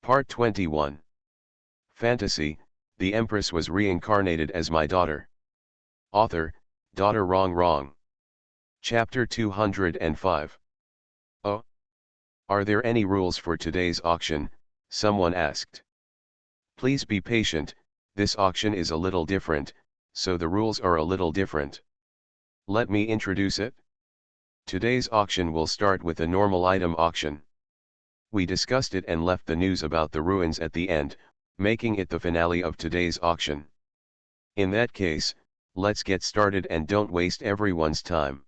Part 21. Fantasy, the Empress was reincarnated as my daughter. Author, Daughter Wrong. Chapter 205. Oh. Are there any rules for today's auction? Someone asked. Please be patient, this auction is a little different, so the rules are a little different. Let me introduce it. Today's auction will start with a normal item auction. We discussed it and left the news about the ruins at the end, making it the finale of today's auction. In that case, let's get started and don't waste everyone's time.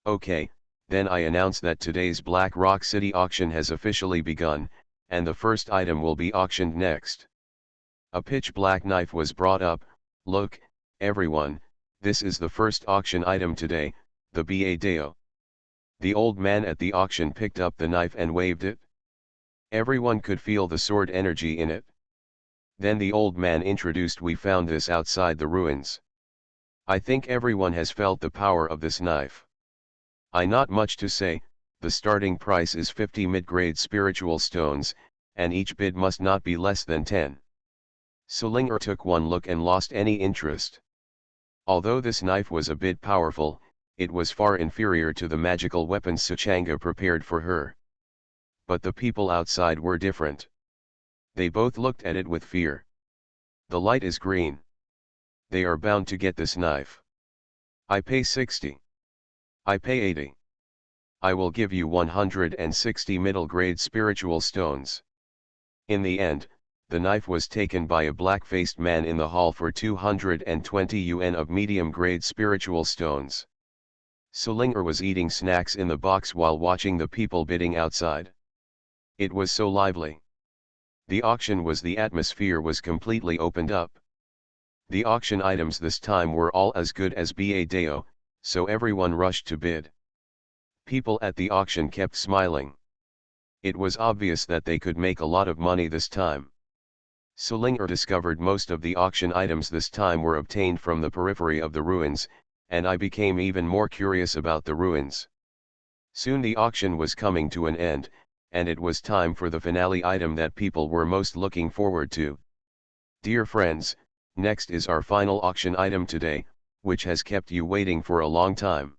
Okay, then I announce that today's Black Rock City auction has officially begun, and the first item will be auctioned next. A pitch black knife was brought up. Look, everyone, this is the first auction item today, the Badeo. The old man at the auction picked up the knife and waved it. Everyone could feel the sword energy in it. Then the old man introduced, we found this outside the ruins. I think everyone has felt the power of this knife. Not much to say, the starting price is 50 mid-grade spiritual stones, and each bid must not be less than 10. Sulinger took one look and lost any interest. Although this knife was a bit powerful, it was far inferior to the magical weapons Suchanga prepared for her. But the people outside were different. They both looked at it with fear. The light is green. They are bound to get this knife. I pay 60. I pay 80. I will give you 160 middle-grade spiritual stones. In the end, the knife was taken by a black-faced man in the hall for 220 yuan of medium-grade spiritual stones. Sulinger was eating snacks in the box while watching the people bidding outside. It was so lively. The atmosphere was completely opened up. The auction items this time were all as good as Badeo, so everyone rushed to bid. People at the auction kept smiling. It was obvious that they could make a lot of money this time. Sulinger discovered most of the auction items this time were obtained from the periphery of the ruins, and I became even more curious about the ruins. Soon the auction was coming to an end, and it was time for the finale item that people were most looking forward to. Dear friends, next is our final auction item today, which has kept you waiting for a long time.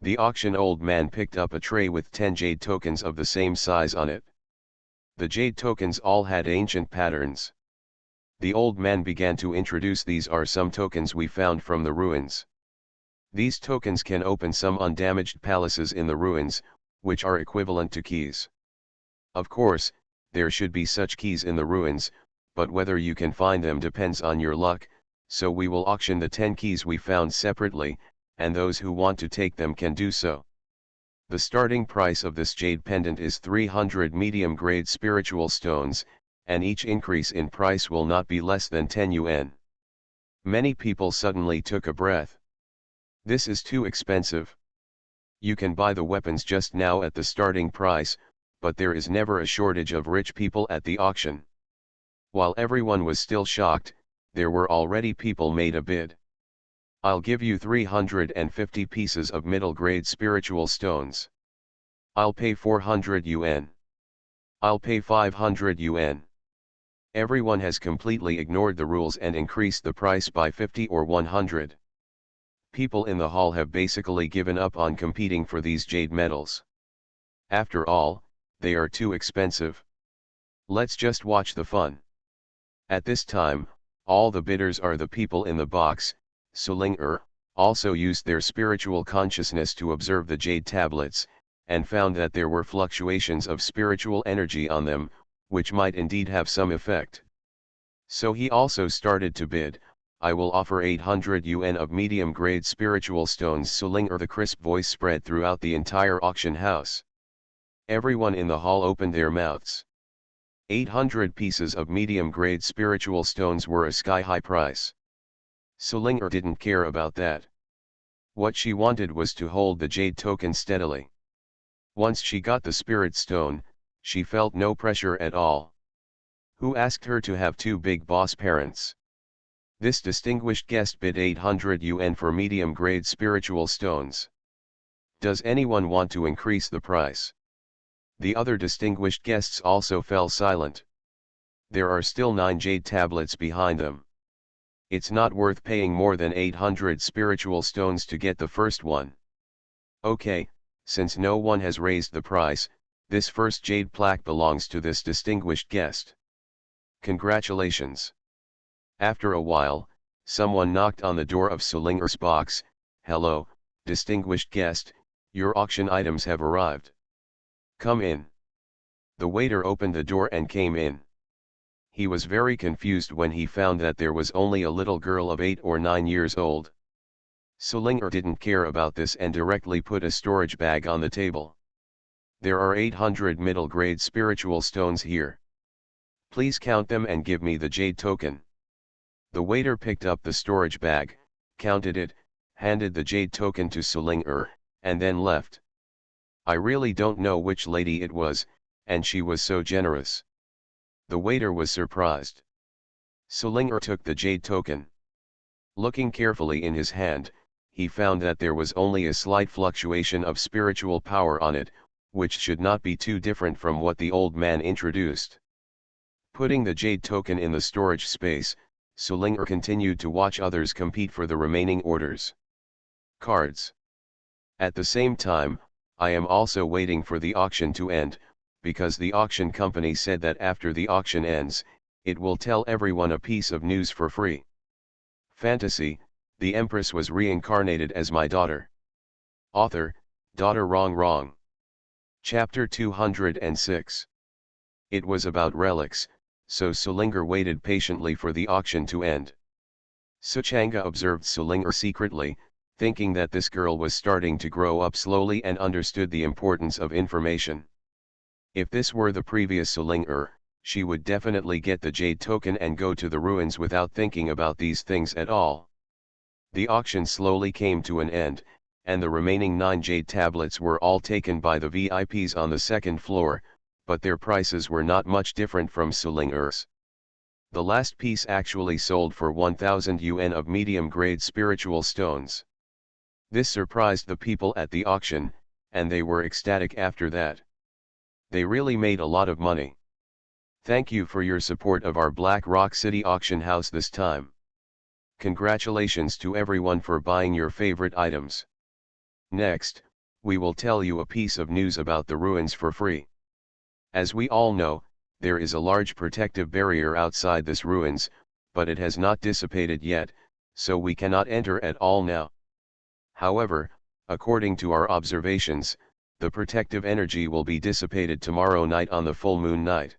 The auction old man picked up a tray with 10 jade tokens of the same size on it. The jade tokens all had ancient patterns. The old man began to introduce, these are some tokens we found from the ruins. These tokens can open some undamaged palaces in the ruins, which are equivalent to keys. Of course, there should be such keys in the ruins, but whether you can find them depends on your luck, so we will auction the 10 keys we found separately, and those who want to take them can do so. The starting price of this jade pendant is 300 medium-grade spiritual stones, and each increase in price will not be less than 10 yuan. Many people suddenly took a breath. This is too expensive. You can buy the weapons just now at the starting price, but there is never a shortage of rich people at the auction. While everyone was still shocked, there were already people made a bid. I'll give you 350 pieces of middle-grade spiritual stones. I'll pay 400 yuan. I'll pay 500 yuan. Everyone has completely ignored the rules and increased the price by 50 or 100. People in the hall have basically given up on competing for these jade medals. After all, they are too expensive. Let's just watch the fun. At this time, all the bidders are the people in the box. Sulinger also used their spiritual consciousness to observe the jade tablets, and found that there were fluctuations of spiritual energy on them, which might indeed have some effect. So he also started to bid. I will offer 800 yuan of medium-grade spiritual stones. Sulinger, the crisp voice spread throughout the entire auction house. Everyone in the hall opened their mouths. 800 pieces of medium-grade spiritual stones were a sky-high price. Sulinger didn't care about that. What she wanted was to hold the jade token steadily. Once she got the spirit stone, she felt no pressure at all. Who asked her to have two big boss parents? This distinguished guest bid 800 yuan for medium-grade spiritual stones. Does anyone want to increase the price? The other distinguished guests also fell silent. There are still 9 jade tablets behind them. It's not worth paying more than 800 spiritual stones to get the first one. Okay, since no one has raised the price, this first jade plaque belongs to this distinguished guest. Congratulations. After a while, someone knocked on the door of Sulinger's box. Hello, distinguished guest, your auction items have arrived. Come in. The waiter opened the door and came in. He was very confused when he found that there was only a little girl of 8 or 9 years old. Sulinger didn't care about this and directly put a storage bag on the table. There are 800 middle-grade spiritual stones here. Please count them and give me the jade token. The waiter picked up the storage bag, counted it, handed the jade token to Sulinger, and then left. I really don't know which lady it was, and she was so generous. The waiter was surprised. Sulinger took the jade token. Looking carefully in his hand, he found that there was only a slight fluctuation of spiritual power on it, which should not be too different from what the old man introduced. Putting the jade token in the storage space, Sulinger continued to watch others compete for the remaining orders. Cards. At the same time, I am also waiting for the auction to end, because the auction company said that after the auction ends, it will tell everyone a piece of news for free. Fantasy, the empress was reincarnated as my daughter. Author, Daughter Wrong. Chapter 206. It was about relics, so Sulinger waited patiently for the auction to end. Suchanga observed Sulinger secretly, thinking that this girl was starting to grow up slowly and understood the importance of information. If this were the previous Sulinger, she would definitely get the jade token and go to the ruins without thinking about these things at all. The auction slowly came to an end, and the remaining 9 jade tablets were all taken by the VIPs on the second floor, but their prices were not much different from Sulinger's. The last piece actually sold for 1000 yuan of medium-grade spiritual stones. This surprised the people at the auction, and they were ecstatic after that. They really made a lot of money. Thank you for your support of our Black Rock City auction house this time. Congratulations to everyone for buying your favorite items. Next, we will tell you a piece of news about the ruins for free. As we all know, there is a large protective barrier outside this ruins, but it has not dissipated yet, so we cannot enter at all now. However, according to our observations, the protective energy will be dissipated tomorrow night on the full moon night.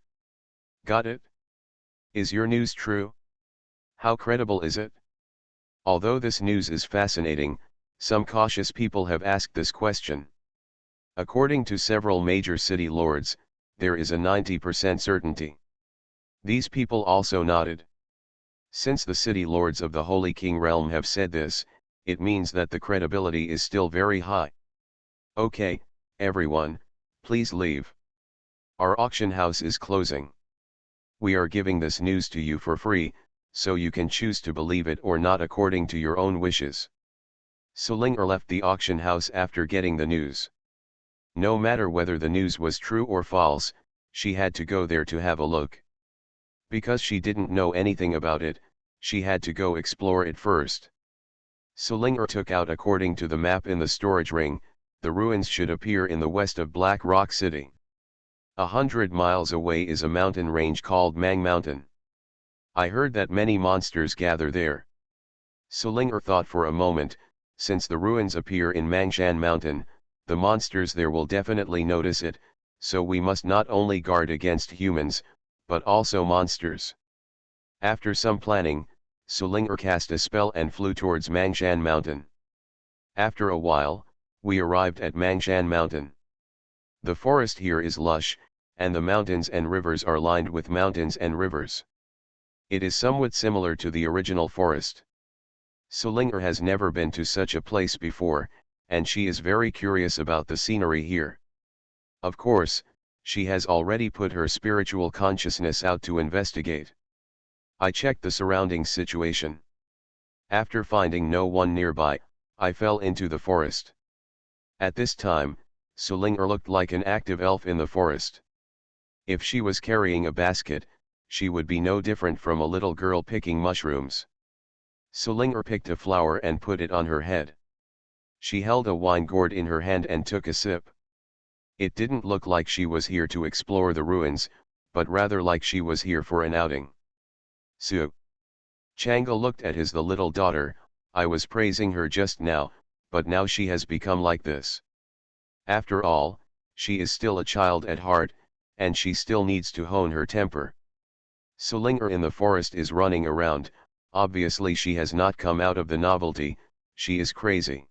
Got it? Is your news true? How credible is it? Although this news is fascinating, some cautious people have asked this question. According to several major city lords, there is a 90% certainty. These people also nodded. Since the city lords of the Holy King realm have said this, it means that the credibility is still very high. Okay, everyone, please leave. Our auction house is closing. We are giving this news to you for free, so you can choose to believe it or not according to your own wishes. Sulinger left the auction house after getting the news. No matter whether the news was true or false, she had to go there to have a look. Because she didn't know anything about it, she had to go explore it first. Sulinger took out according to the map in the storage ring. The ruins should appear in the west of Black Rock City. 100 miles away is a mountain range called Mang Mountain. I heard that many monsters gather there. Sulinger thought for a moment, since the ruins appear in Mangshan Mountain, the monsters there will definitely notice it, so we must not only guard against humans, but also monsters. After some planning, Sulinger cast a spell and flew towards Mangshan Mountain. After a while, we arrived at Mangshan Mountain. The forest here is lush, and the mountains and rivers are lined with mountains and rivers. It is somewhat similar to the original forest. Sulinger has never been to such a place before, and she is very curious about the scenery here. Of course, she has already put her spiritual consciousness out to investigate. I checked the surrounding situation. After finding no one nearby, I fell into the forest. At this time, Sulinger looked like an active elf in the forest. If she was carrying a basket, she would be no different from a little girl picking mushrooms. Sulinger picked a flower and put it on her head. She held a wine gourd in her hand and took a sip. It didn't look like she was here to explore the ruins, but rather like she was here for an outing. Su Changa looked at the little daughter. I was praising her just now, but now she has become like this. After all, she is still a child at heart, and she still needs to hone her temper. Sulinger in the forest is running around. Obviously she has not come out of the novelty, she is crazy.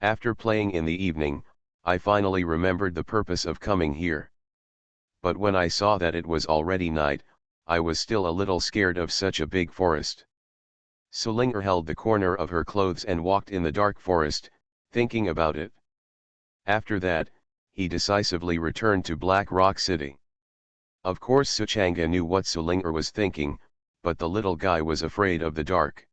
After playing in the evening, I finally remembered the purpose of coming here. But when I saw that it was already night, I was still a little scared of such a big forest. Sulinger held the corner of her clothes and walked in the dark forest, thinking about it. After that, he decisively returned to Black Rock City. Of course Suchanga knew what Sulinger was thinking, but the little guy was afraid of the dark.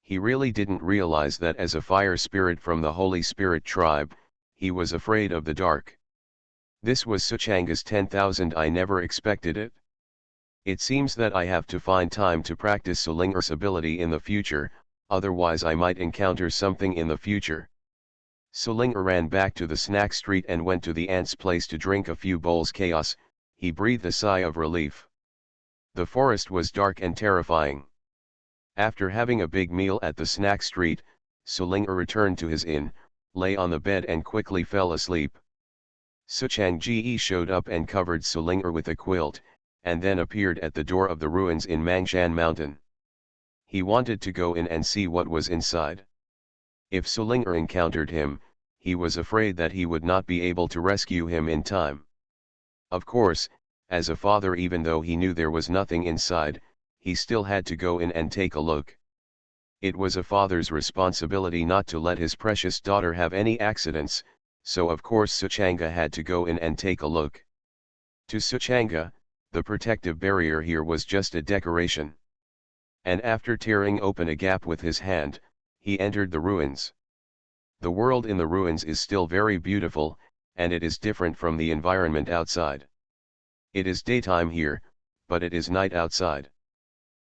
He really didn't realize that as a fire spirit from the Holy Spirit tribe, he was afraid of the dark. This was Suchanga's 10,000. I never expected it. It seems that I have to find time to practice Sulinger's ability in the future, otherwise I might encounter something in the future. Sulinger ran back to the snack street and went to the ant's place to drink a few bowls. Chaos, he breathed a sigh of relief. The forest was dark and terrifying. After having a big meal at the snack street, Sulinger returned to his inn, lay on the bed and quickly fell asleep. Suchang showed up and covered Sulinger with a quilt, and then appeared at the door of the ruins in Mangshan Mountain. He wanted to go in and see what was inside. If Sulinger encountered him, he was afraid that he would not be able to rescue him in time. Of course, as a father, even though he knew there was nothing inside, he still had to go in and take a look. It was a father's responsibility not to let his precious daughter have any accidents, so of course Suchanga had to go in and take a look. To Suchanga, the protective barrier here was just a decoration. And after tearing open a gap with his hand, he entered the ruins. The world in the ruins is still very beautiful, and it is different from the environment outside. It is daytime here, but it is night outside.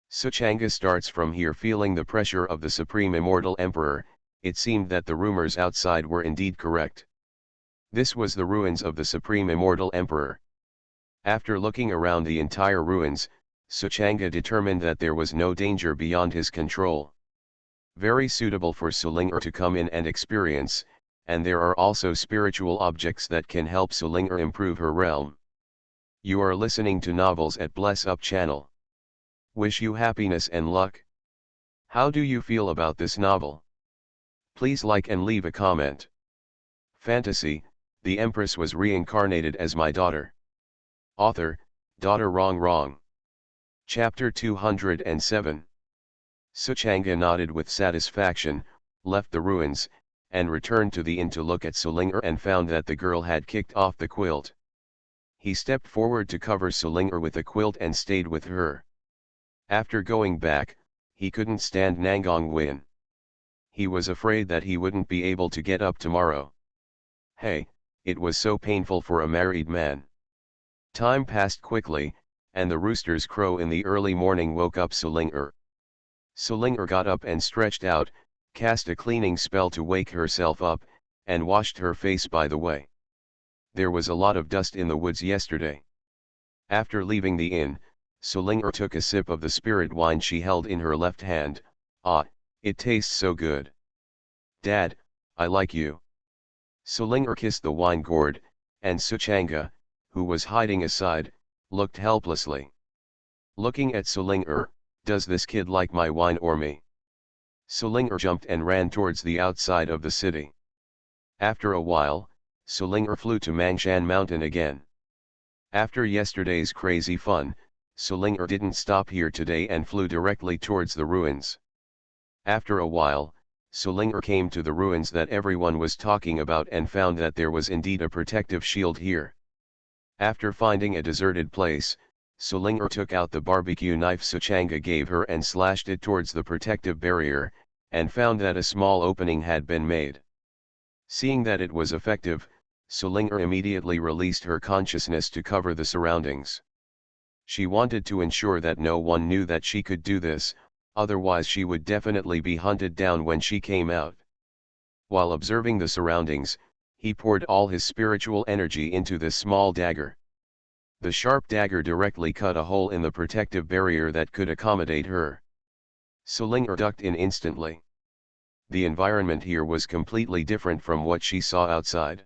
Suchanga starts from here feeling the pressure of the Supreme Immortal Emperor. It seemed that the rumors outside were indeed correct. This was the ruins of the Supreme Immortal Emperor. After looking around the entire ruins, Suchanga determined that there was no danger beyond his control. Very suitable for Sulinger to come in and experience, and there are also spiritual objects that can help Sulinger improve her realm. You are listening to Novels at Bless Up channel. Wish you happiness and luck. How do you feel about this novel? Please like and leave a comment. Fantasy, the Empress was reincarnated as my daughter. Author, Daughter Wrong. Chapter 207. Suchanga nodded with satisfaction, left the ruins, and returned to the inn to look at Sulinger and found that the girl had kicked off the quilt. He stepped forward to cover Sulinger with the quilt and stayed with her. After going back, he couldn't stand Nangong Win. He was afraid that he wouldn't be able to get up tomorrow. Hey, it was so painful for a married man. Time passed quickly, and the rooster's crow in the early morning woke up Sulinger. Sulinger got up and stretched out, cast a cleaning spell to wake herself up, and washed her face by the way. There was a lot of dust in the woods yesterday. After leaving the inn, Sulinger took a sip of the spirit wine she held in her left hand. Ah, it tastes so good. Dad, I like you. Sulinger kissed the wine gourd, and Suchanga, who was hiding aside, looked helplessly. Looking at Sulinger, does this kid like my wine or me? Sulinger jumped and ran towards the outside of the city. After a while, Sulinger flew to Mangshan Mountain again. After yesterday's crazy fun, Sulinger didn't stop here today and flew directly towards the ruins. After a while, Sulinger came to the ruins that everyone was talking about and found that there was indeed a protective shield here. After finding a deserted place, Sulinger took out the barbecue knife Suchanga gave her and slashed it towards the protective barrier, and found that a small opening had been made. Seeing that it was effective, Sulinger immediately released her consciousness to cover the surroundings. She wanted to ensure that no one knew that she could do this, otherwise she would definitely be hunted down when she came out. While observing the surroundings, he poured all his spiritual energy into this small dagger. The sharp dagger directly cut a hole in the protective barrier that could accommodate her. Sulinger ducked in instantly. The environment here was completely different from what she saw outside.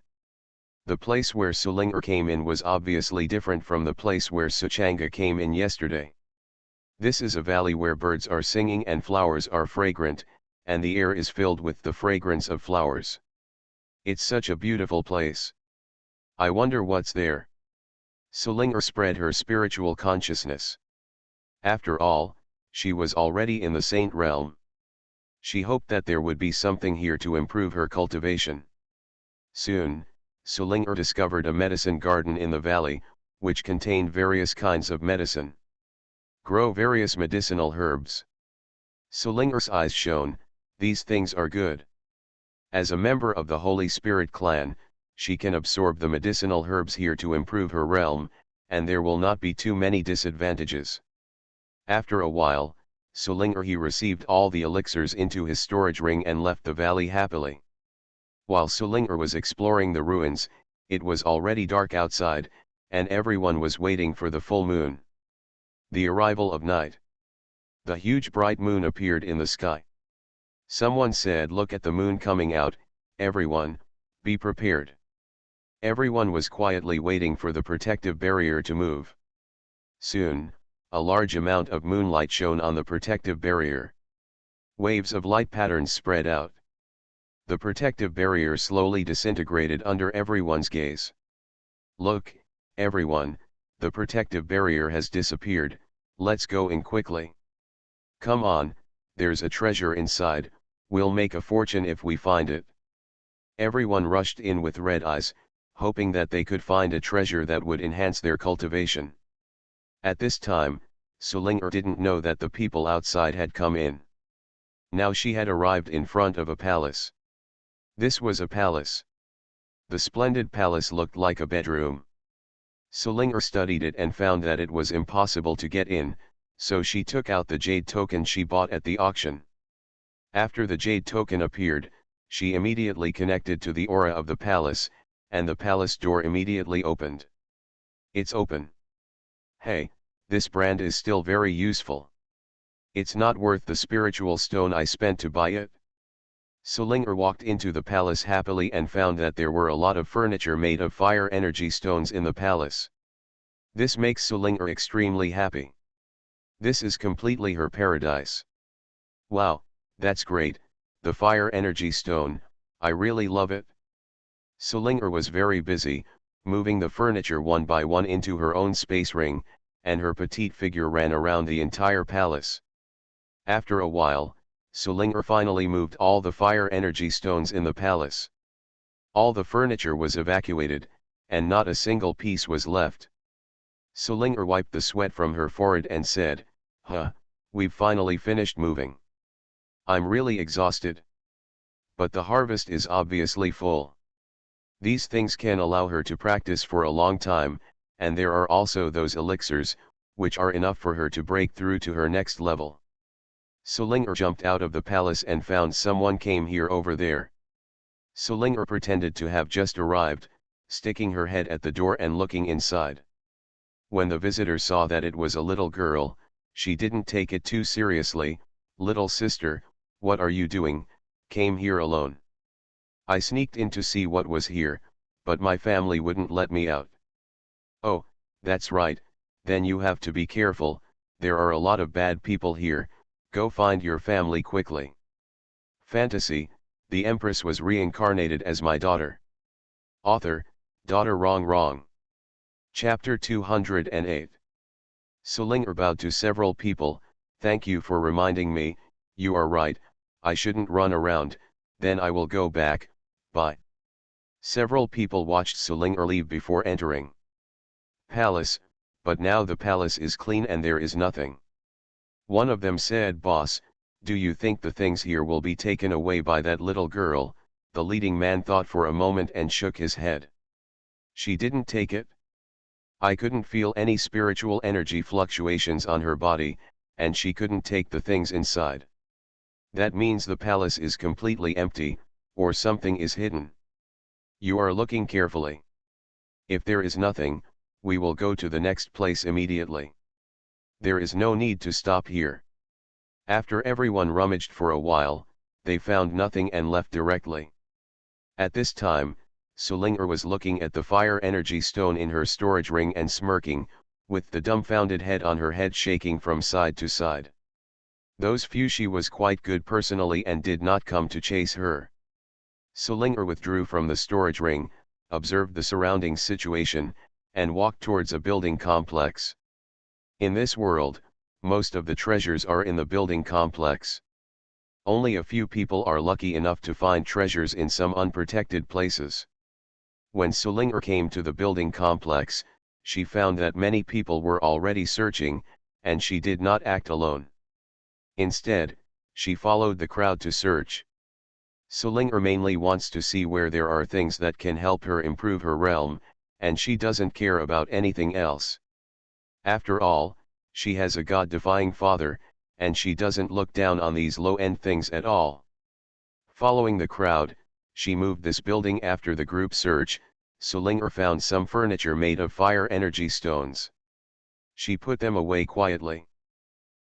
The place where Sulinger came in was obviously different from the place where Suchanga came in yesterday. This is a valley where birds are singing and flowers are fragrant, and the air is filled with the fragrance of flowers. It's such a beautiful place. I wonder what's there. Sulinger spread her spiritual consciousness. After all, she was already in the saint realm. She hoped that there would be something here to improve her cultivation. Soon, Sulinger discovered a medicine garden in the valley, which contained various kinds of medicine. Grow various medicinal herbs. Sulinger's eyes shone, these things are good. As a member of the Holy Spirit clan, she can absorb the medicinal herbs here to improve her realm, and there will not be too many disadvantages. After a while, Sulinger he received all the elixirs into his storage ring and left the valley happily. While Sulinger was exploring the ruins, it was already dark outside, and everyone was waiting for the full moon. The arrival of night. The huge bright moon appeared in the sky. Someone said, "Look at the moon coming out, everyone, be prepared." Everyone was quietly waiting for the protective barrier to move. Soon, a large amount of moonlight shone on the protective barrier. Waves of light patterns spread out. The protective barrier slowly disintegrated under everyone's gaze. "Look, everyone, the protective barrier has disappeared, let's go in quickly. Come on, there's a treasure inside, we'll make a fortune if we find it." Everyone rushed in with red eyes, hoping that they could find a treasure that would enhance their cultivation. At this time, Sulinger didn't know that the people outside had come in. Now she had arrived in front of a palace. This was a palace. The splendid palace looked like a bedroom. Sulinger studied it and found that it was impossible to get in, so she took out the jade token she bought at the auction. After the jade token appeared, she immediately connected to the aura of the palace, and the palace door immediately opened. "It's open. Hey, this brand is still very useful. It's not worth the spiritual stone I spent to buy it." Sulinger walked into the palace happily and found that there were a lot of furniture made of fire energy stones in the palace. This makes Sulinger extremely happy. This is completely her paradise. Wow, that's great, the fire energy stone, I really love it. Sulinger was very busy, moving the furniture one by one into her own space ring, and her petite figure ran around the entire palace. After a while, Sulinger finally moved all the fire energy stones in the palace. All the furniture was evacuated, and not a single piece was left. Sulinger wiped the sweat from her forehead and said, "Huh, we've finally finished moving. I'm really exhausted. But the harvest is obviously full." These things can allow her to practice for a long time, and there are also those elixirs, which are enough for her to break through to her next level. Sulinger jumped out of the palace and found someone came here over there. Sulinger pretended to have just arrived, sticking her head at the door and looking inside. When the visitor saw that it was a little girl, she didn't take it too seriously. "Little sister, what are you doing? Came here alone." "I sneaked in to see what was here, but my family wouldn't let me out." "Oh, that's right, then you have to be careful, there are a lot of bad people here, go find your family quickly." Fantasy, the Empress was reincarnated as my daughter. Author, Daughter Wrong Wrong. Chapter 208. Sulinger bowed to several people, "Thank you for reminding me, you are right, I shouldn't run around, then I will go back, bye." Several people watched Sulinger leave before entering palace, but now the palace is clean and there is nothing. One of them said, "Boss, do you think the things here will be taken away by that little girl?" The leading man thought for a moment and shook his head. She didn't take it. I couldn't feel any spiritual energy fluctuations on her body, and she couldn't take the things inside. That means the palace is completely empty, or something is hidden. You are looking carefully. If there is nothing, we will go to the next place immediately. There is no need to stop here. After everyone rummaged for a while, they found nothing and left directly. At this time, Sulinger was looking at the fire energy stone in her storage ring and smirking, with the dumbfounded head on her head shaking from side to side. Those few she was quite good personally and did not come to chase her. Sulinger withdrew from the storage ring, observed the surrounding situation, and walked towards a building complex. In this world, most of the treasures are in the building complex. Only a few people are lucky enough to find treasures in some unprotected places. When Sulinger came to the building complex, she found that many people were already searching, and she did not act alone. Instead, she followed the crowd to search. Sulinger mainly wants to see where there are things that can help her improve her realm, and she doesn't care about anything else. After all, she has a God-defying father, and she doesn't look down on these low-end things at all. Following the crowd, she moved this building. After the group search, Sulinger found some furniture made of fire energy stones. She put them away quietly.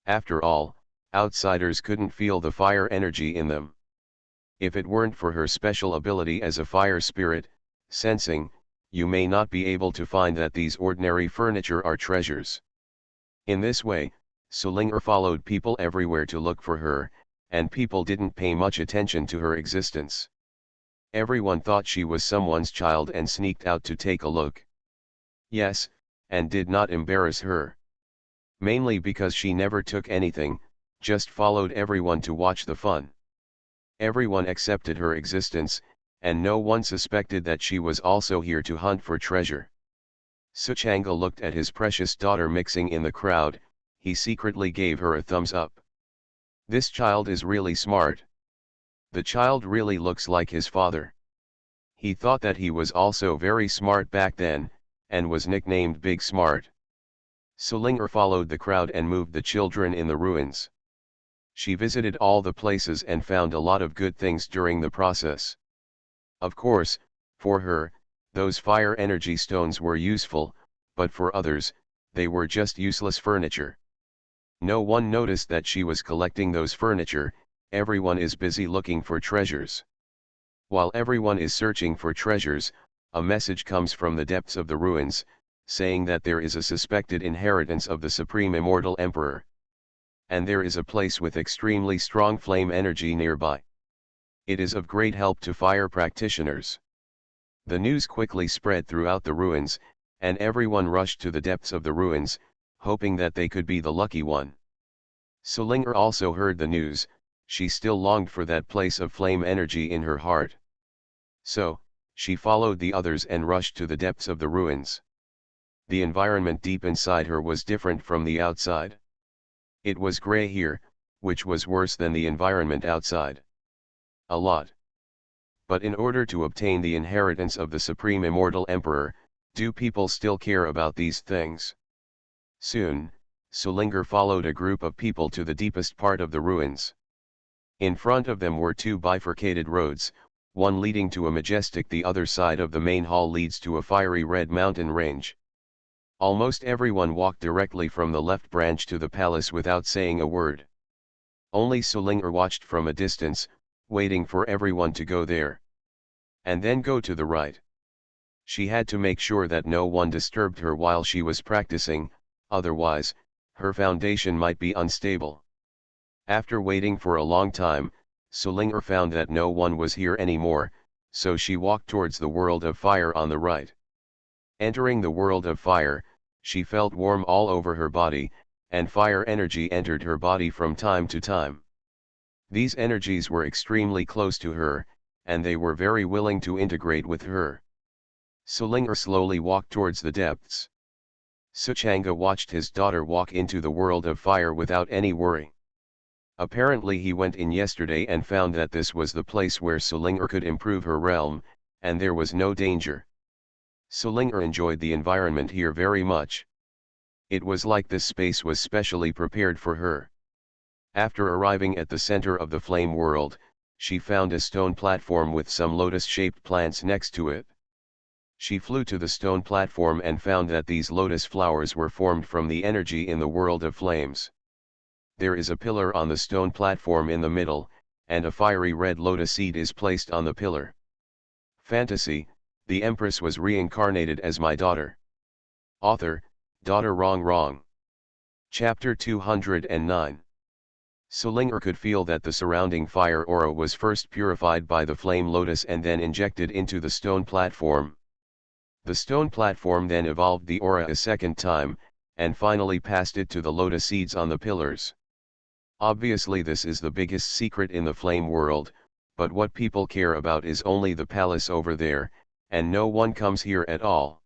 After all, outsiders couldn't feel the fire energy in them. If it weren't for her special ability as a fire spirit, sensing, you may not be able to find that these ordinary furniture are treasures. In this way, Sulinger followed people everywhere to look for her, and people didn't pay much attention to her existence. Everyone thought she was someone's child and sneaked out to take a look. Yes, and did not embarrass her. Mainly because she never took anything, just followed everyone to watch the fun. Everyone accepted her existence, and no one suspected that she was also here to hunt for treasure. Suchanga looked at his precious daughter mixing in the crowd. He secretly gave her a thumbs up. This child is really smart. The child really looks like his father. He thought that he was also very smart back then, and was nicknamed Big Smart. Sulinger followed the crowd and moved the children in the ruins. She visited all the places and found a lot of good things during the process. Of course, for her, those fire energy stones were useful, but for others, they were just useless furniture. No one noticed that she was collecting those furniture. Everyone is busy looking for treasures. While everyone is searching for treasures, a message comes from the depths of the ruins, saying that there is a suspected inheritance of the Supreme Immortal Emperor. And there is a place with extremely strong flame energy nearby. It is of great help to fire practitioners. The news quickly spread throughout the ruins, and everyone rushed to the depths of the ruins, hoping that they could be the lucky one. Sulinger also heard the news. She still longed for that place of flame energy in her heart. So, she followed the others and rushed to the depths of the ruins. The environment deep inside her was different from the outside. It was gray here, which was worse than the environment outside. A lot. But in order to obtain the inheritance of the Supreme Immortal Emperor, do people still care about these things? Soon, Sulinger followed a group of people to the deepest part of the ruins. In front of them were two bifurcated roads, one leading to a majestic, the other side of the main hall leads to a fiery red mountain range. Almost everyone walked directly from the left branch to the palace without saying a word. Only Sulinger watched from a distance, waiting for everyone to go there. And then go to the right. She had to make sure that no one disturbed her while she was practicing, otherwise, her foundation might be unstable. After waiting for a long time, Sulinger found that no one was here anymore, so she walked towards the world of fire on the right. Entering the world of fire, she felt warm all over her body, and fire energy entered her body from time to time. These energies were extremely close to her, and they were very willing to integrate with her. Sulinger slowly walked towards the depths. Suchanga watched his daughter walk into the world of fire without any worry. Apparently he went in yesterday and found that this was the place where Sulinger could improve her realm, and there was no danger. Sulinger enjoyed the environment here very much. It was like this space was specially prepared for her. After arriving at the center of the flame world, she found a stone platform with some lotus-shaped plants next to it. She flew to the stone platform and found that these lotus flowers were formed from the energy in the world of flames. There is a pillar on the stone platform in the middle, and a fiery red lotus seed is placed on the pillar. Fantasy, the Empress was reincarnated as my daughter. Author, Daughter Wrong. Chapter 209. Sulinger could feel that the surrounding fire aura was first purified by the flame lotus and then injected into the stone platform. The stone platform then evolved the aura a second time, and finally passed it to the lotus seeds on the pillars. Obviously this is the biggest secret in the flame world, but what people care about is only the palace over there, and no one comes here at all.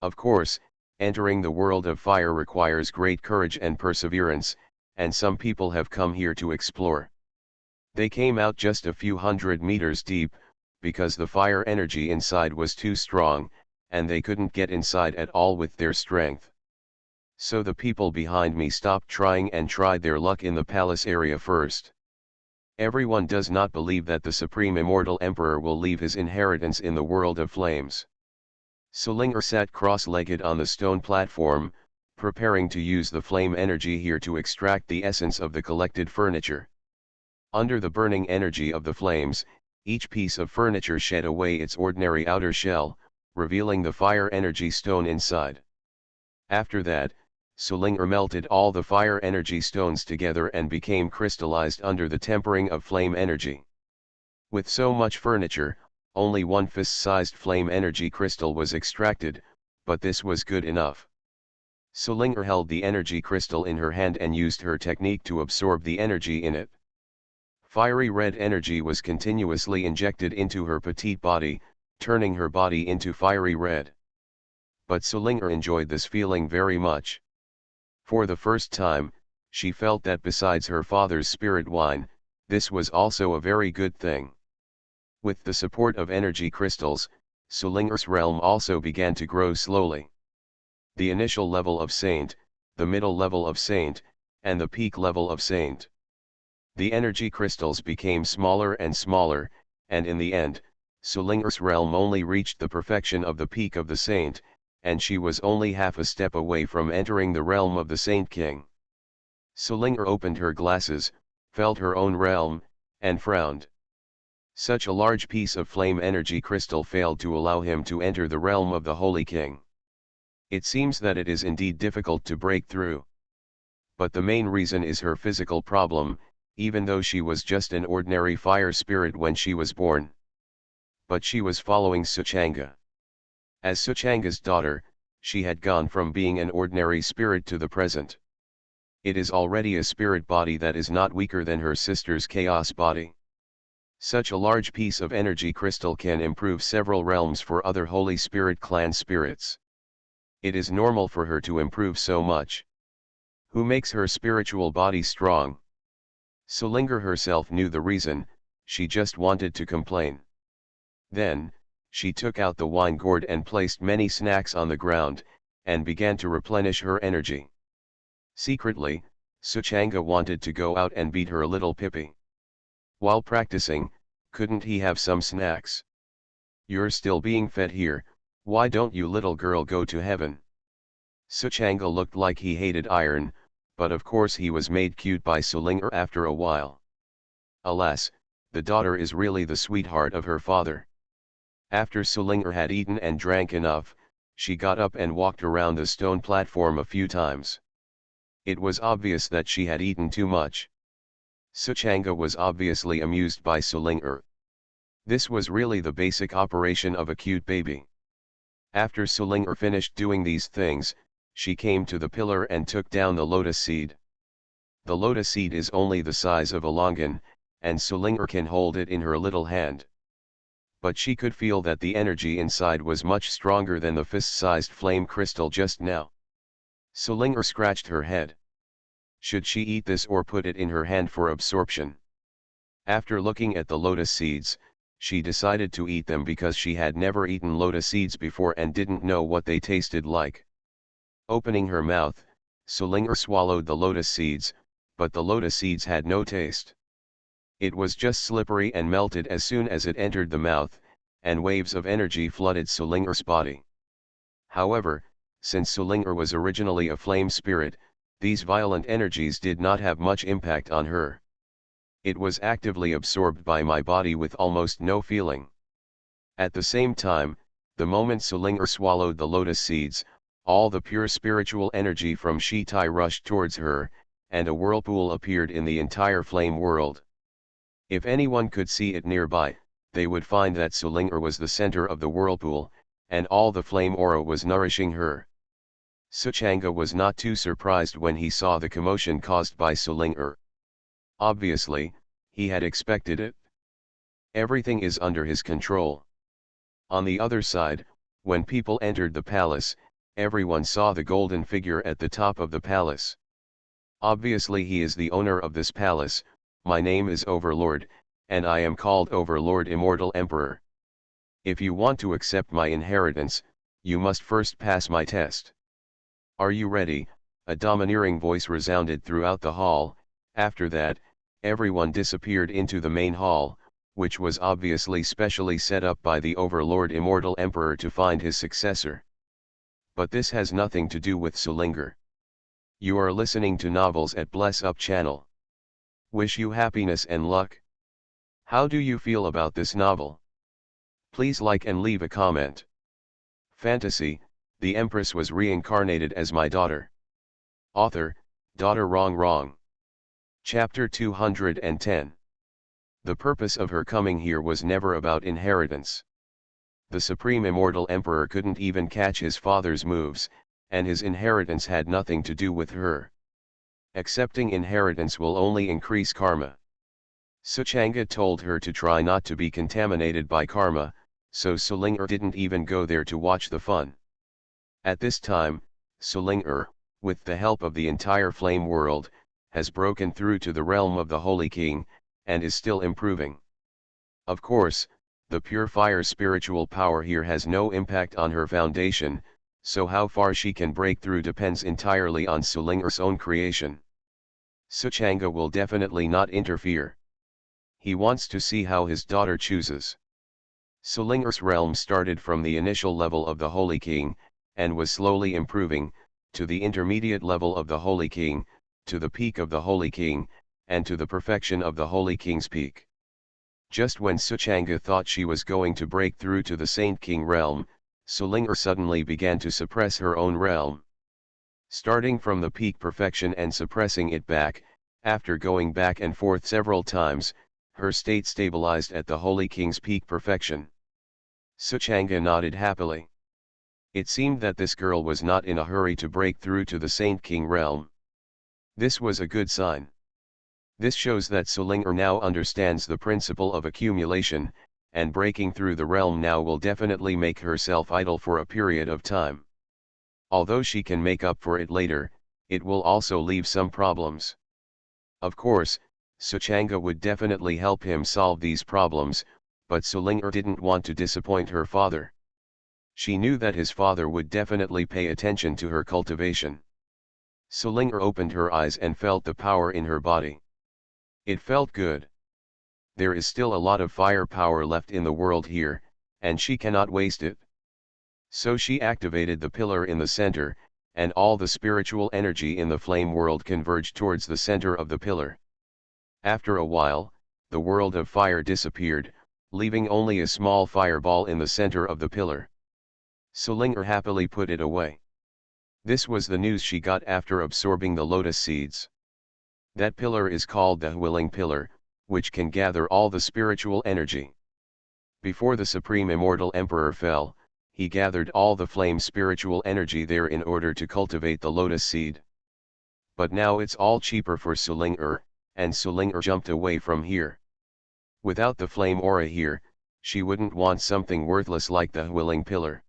Of course, entering the world of fire requires great courage and perseverance, and some people have come here to explore. They came out just a few hundred meters deep, because the fire energy inside was too strong, and they couldn't get inside at all with their strength. So the people behind me stopped trying and tried their luck in the palace area first. Everyone does not believe that the Supreme Immortal Emperor will leave his inheritance in the world of flames. Sulinger sat cross-legged on the stone platform, preparing to use the flame energy here to extract the essence of the collected furniture. Under the burning energy of the flames, each piece of furniture shed away its ordinary outer shell, revealing the fire energy stone inside. After that, Sulinger melted all the fire energy stones together and became crystallized under the tempering of flame energy. With so much furniture, only one fist-sized flame energy crystal was extracted, but this was good enough. Sulinger held the energy crystal in her hand and used her technique to absorb the energy in it. Fiery red energy was continuously injected into her petite body, turning her body into fiery red. But Sulinger enjoyed this feeling very much. For the first time, she felt that besides her father's spirit wine, this was also a very good thing. With the support of energy crystals, Sulinger's realm also began to grow slowly. The initial level of saint, the middle level of saint, and the peak level of saint. The energy crystals became smaller and smaller, and in the end, Sulinger's realm only reached the perfection of the peak of the saint, and she was only half a step away from entering the realm of the Saint King. Sulinger opened her glasses, felt her own realm, and frowned. Such a large piece of flame energy crystal failed to allow him to enter the realm of the Holy King. It seems that it is indeed difficult to break through. But the main reason is her physical problem, even though she was just an ordinary fire spirit when she was born. But she was following Suchanga. As Suchanga's daughter, she had gone from being an ordinary spirit to the present. It is already a spirit body that is not weaker than her sister's chaos body. Such a large piece of energy crystal can improve several realms for other Holy Spirit clan spirits. It is normal for her to improve so much. Who makes her spiritual body strong? Sulinger herself knew the reason, she just wanted to complain. Then, she took out the wine gourd and placed many snacks on the ground, and began to replenish her energy. Secretly, Suchanga wanted to go out and beat her little Pippi. While practicing, couldn't he have some snacks? You're still being fed here, why don't you little girl go to heaven? Suchanga looked like he hated iron, but of course he was made cute by Sulinger after a while. Alas, the daughter is really the sweetheart of her father. After Sulinger had eaten and drank enough, she got up and walked around the stone platform a few times. It was obvious that she had eaten too much. Suchanga was obviously amused by Sulinger. This was really the basic operation of a cute baby. After Sulinger finished doing these things, she came to the pillar and took down the lotus seed. The lotus seed is only the size of a longan, and Sulinger can hold it in her little hand. But she could feel that the energy inside was much stronger than the fist-sized flame crystal just now. Sulinger scratched her head. Should she eat this or put it in her hand for absorption? After looking at the lotus seeds, She decided to eat them because she had never eaten lotus seeds before and didn't know what they tasted like. Opening her mouth, Sulinger swallowed the lotus seeds, but the lotus seeds had no taste. It was just slippery and melted as soon as it entered the mouth, and waves of energy flooded Sulinger's body. However, since Sulinger was originally a flame spirit, these violent energies did not have much impact on her. It was actively absorbed by my body with almost no feeling. At the same time, the moment Sulinger swallowed the lotus seeds, all the pure spiritual energy from Shitai rushed towards her, and a whirlpool appeared in the entire flame world. If anyone could see it nearby, they would find that Sulinger was the center of the whirlpool, and all the flame aura was nourishing her. Suchanga was not too surprised when he saw the commotion caused by Sulinger. Obviously, he had expected it. Everything is under his control. On the other side, when people entered the palace, everyone saw the golden figure at the top of the palace. Obviously he is the owner of this palace. My name is Overlord, and I am called Overlord Immortal Emperor. If you want to accept my inheritance, you must first pass my test. Are you ready? A domineering voice resounded throughout the hall. After that, everyone disappeared into the main hall, which was obviously specially set up by the Overlord Immortal Emperor to find his successor. But this has nothing to do with Sulinger. You are listening to Novels at Bless Up channel. Wish you happiness and luck. How do you feel about this novel? Please like and leave a comment. Fantasy, the Empress was reincarnated as my daughter. Author, Daughter Wrong. Chapter 210. The purpose of her coming here was never about inheritance. The Supreme Immortal Emperor couldn't even catch his father's moves, and his inheritance had nothing to do with her. Accepting inheritance will only increase karma. Suchanga told her to try not to be contaminated by karma, so Sulinger didn't even go there to watch the fun. At this time, Sulinger, with the help of the entire flame world, has broken through to the realm of the Holy King, and is still improving. Of course, the pure fire spiritual power here has no impact on her foundation, so how far she can break through depends entirely on Sulinger's own creation. Suchanga will definitely not interfere. He wants to see how his daughter chooses. Sulinger's realm started from the initial level of the Holy King, and was slowly improving, to the intermediate level of the Holy King, to the peak of the Holy King, and to the perfection of the Holy King's peak. Just when Suchanga thought she was going to break through to the Saint King realm, Sulinger suddenly began to suppress her own realm. Starting from the peak perfection and suppressing it back, after going back and forth several times, her state stabilized at the Holy King's peak perfection. Suchanga nodded happily. It seemed that this girl was not in a hurry to break through to the Saint King realm. This was a good sign. This shows that Sulinger now understands the principle of accumulation, and breaking through the realm now will definitely make herself idle for a period of time. Although she can make up for it later, it will also leave some problems. Of course, Suchanga would definitely help him solve these problems, but Sulinger didn't want to disappoint her father. She knew that his father would definitely pay attention to her cultivation. Sulinger opened her eyes and felt the power in her body. It felt good. There is still a lot of fire power left in the world here, and she cannot waste it. So she activated the pillar in the center, and all the spiritual energy in the flame world converged towards the center of the pillar. After a while, the world of fire disappeared, leaving only a small fireball in the center of the pillar. Sulinger happily put it away. This was the news she got after absorbing the lotus seeds. That pillar is called the willing pillar, which can gather all the spiritual energy. Before the Supreme Immortal Emperor fell, he gathered all the flame spiritual energy there in order to cultivate the lotus seed. But now it's all cheaper for Sulinger, and Sulinger jumped away from here. Without the flame aura here, she wouldn't want something worthless like the willing pillar.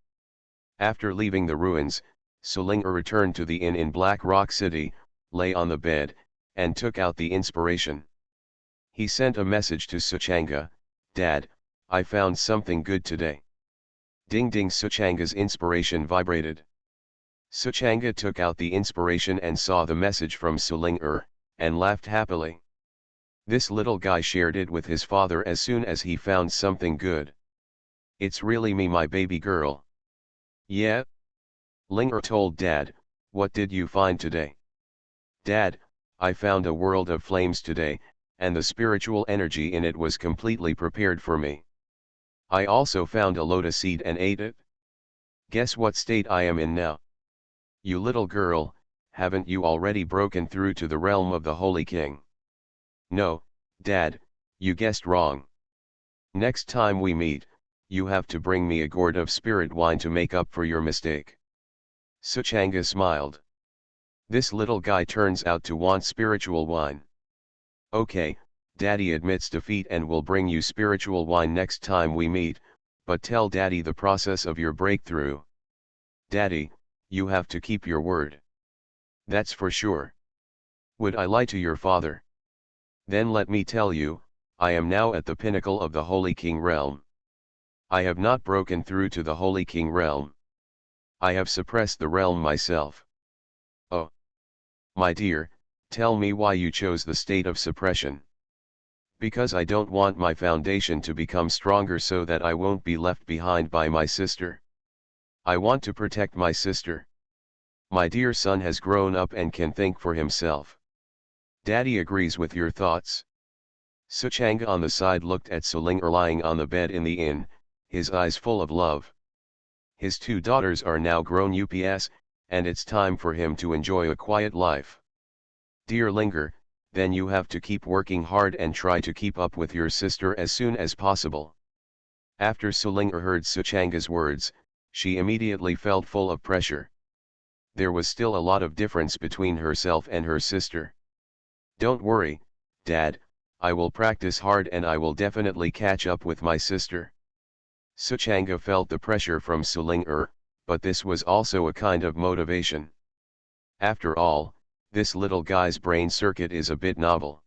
After leaving the ruins, Sulinger returned to the inn in Black Rock City, lay on the bed, and took out the inspiration. He sent a message to Suchanga, "Dad, I found something good today. Ding ding, Suchanga's inspiration vibrated. Suchanga took out the inspiration and saw the message from Suling and laughed happily. This little guy shared it with his father as soon as he found something good. It's really me, my baby girl. Yeah? Ling told Dad, what did you find today? Dad, I found a world of flames today, and the spiritual energy in it was completely prepared for me. I also found a lotus seed and ate it. Guess what state I am in now? You little girl, haven't you already broken through to the realm of the Holy King? No, Dad, you guessed wrong. Next time we meet, you have to bring me a gourd of spirit wine to make up for your mistake. Suchanga smiled. This little guy turns out to want spiritual wine. Okay, Daddy admits defeat and will bring you spiritual wine next time we meet, but tell Daddy the process of your breakthrough. Daddy, you have to keep your word. That's for sure. Would I lie to your father? Then let me tell you, I am now at the pinnacle of the Holy King realm. I have not broken through to the Holy King realm. I have suppressed the realm myself. Oh. My dear, tell me why you chose the state of suppression. Because I don't want my foundation to become stronger so that I won't be left behind by my sister. I want to protect my sister. My dear son has grown up and can think for himself. Daddy agrees with your thoughts. Suchanga on the side looked at Suling lying on the bed in the inn, his eyes full of love. His two daughters are now grown ups, and it's time for him to enjoy a quiet life. Dear Linger, then you have to keep working hard and try to keep up with your sister as soon as possible. After Suling heard Suchanga's words, she immediately felt full of pressure. There was still a lot of difference between herself and her sister. Don't worry, Dad, I will practice hard and I will definitely catch up with my sister. Suchanga felt the pressure from Suling but this was also a kind of motivation. After all, this little guy's brain circuit is a bit novel.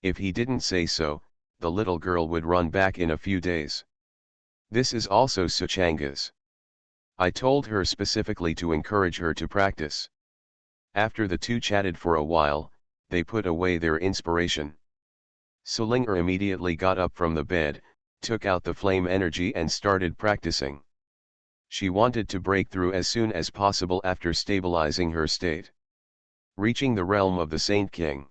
If he didn't say so, the little girl would run back in a few days. This is also Suchanga's. I told her specifically to encourage her to practice. After the two chatted for a while, they put away their inspiration. Suling immediately got up from the bed, took out the flame energy and started practicing. She wanted to break through as soon as possible after stabilizing her state. Reaching the realm of the Saint King.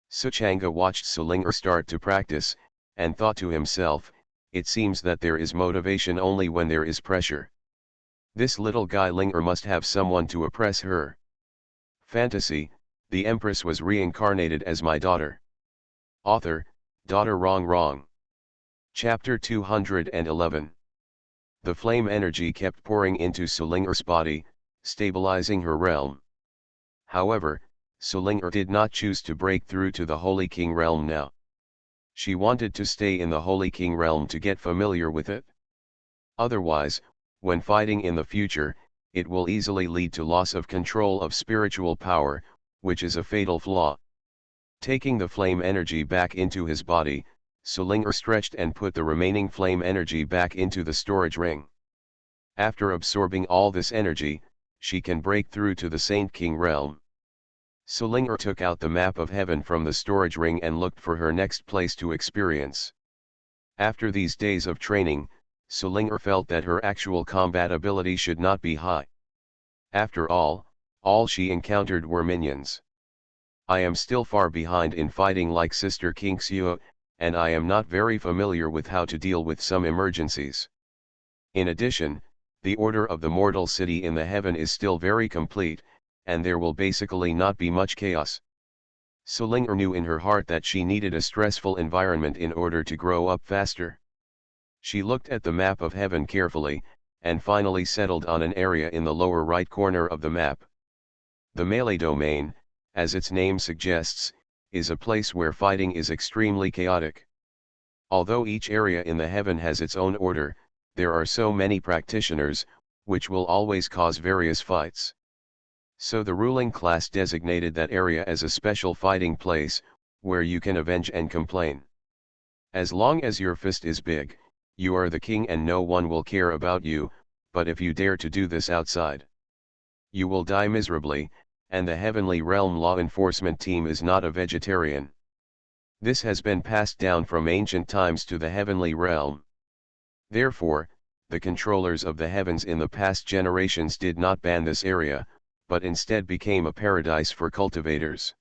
Suchanga watched Suling start to practice, and thought to himself, it seems that there is motivation only when there is pressure. This little guy Linger must have someone to oppress her. Fantasy, the Empress was reincarnated as my daughter. Author, Daughter Wrong. Chapter 211. The flame energy kept pouring into Sulinger's body, stabilizing her realm. However, Sulinger did not choose to break through to the Holy King realm now. She wanted to stay in the Holy King realm to get familiar with it. Otherwise, when fighting in the future, it will easily lead to loss of control of spiritual power, which is a fatal flaw. Taking the flame energy back into his body, Sulinger stretched and put the remaining flame energy back into the storage ring. After absorbing all this energy, she can break through to the Saint King realm. Sulinger took out the map of heaven from the storage ring and looked for her next place to experience. After these days of training, Sulinger felt that her actual combat ability should not be high. After all she encountered were minions. I am still far behind in fighting like Sister King Xiu, and I am not very familiar with how to deal with some emergencies. In addition, the order of the mortal city in the heaven is still very complete, and there will basically not be much chaos. Sulinger knew in her heart that she needed a stressful environment in order to grow up faster. She looked at the map of heaven carefully, and finally settled on an area in the lower right corner of the map. The melee domain, as its name suggests, is a place where fighting is extremely chaotic. Although each area in the heaven has its own order, there are so many practitioners, which will always cause various fights. So the ruling class designated that area as a special fighting place, where you can avenge and complain. As long as your fist is big, You are the king and no one will care about you, but if you dare to do this outside, you will die miserably, and the heavenly realm law enforcement team is not a vegetarian. This has been passed down from ancient times to the heavenly realm. Therefore, the controllers of the heavens in the past generations did not ban this area, but instead became a paradise for cultivators.